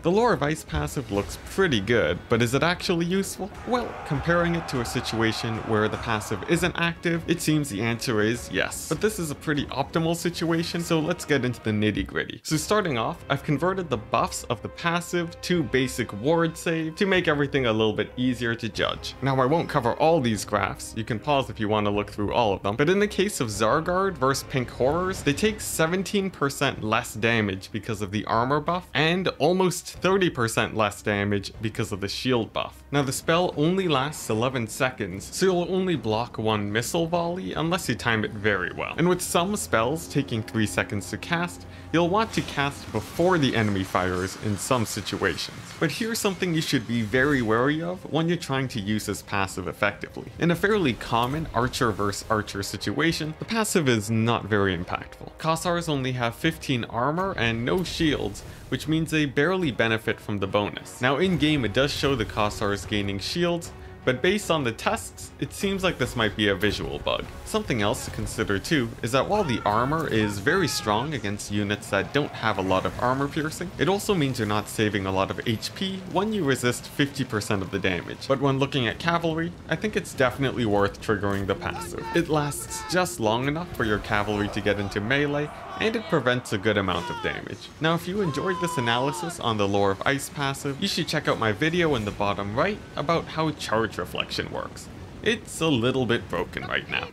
The Lore of Ice passive looks pretty good, but is it actually useful? Well, comparing it to a situation where the passive isn't active, it seems the answer is yes. But this is a pretty optimal situation, so let's get into the nitty gritty. So starting off, I've converted the buffs of the passive to basic ward save to make everything a little bit easier to judge. Now I won't cover all these graphs, you can pause if you want to look through all of them, but in the case of Zargard versus Pink Horrors, they take 17% less damage because of the armor buff, and almost 30% less damage because of the shield buff. Now the spell only lasts 11 seconds, so you'll only block one missile volley unless you time it very well. And with some spells taking 3 seconds to cast, you'll want to cast before the enemy fires in some situations. But here's something you should be very wary of when you're trying to use this passive effectively. In a fairly common archer versus archer situation, the passive is not very impactful. Kossars only have 15 armor and no shields, which means they barely benefit from the bonus. Now in game it does show the Kossars gaining shields, but based on the tests, it seems like this might be a visual bug. Something else to consider too is that while the armor is very strong against units that don't have a lot of armor piercing, it also means you're not saving a lot of HP when you resist 50% of the damage. But when looking at cavalry, I think it's definitely worth triggering the passive. It lasts just long enough for your cavalry to get into melee, and it prevents a good amount of damage. Now if you enjoyed this analysis on the Lore of Ice passive, you should check out my video in the bottom right about how charge reflection works. It's a little bit broken right now.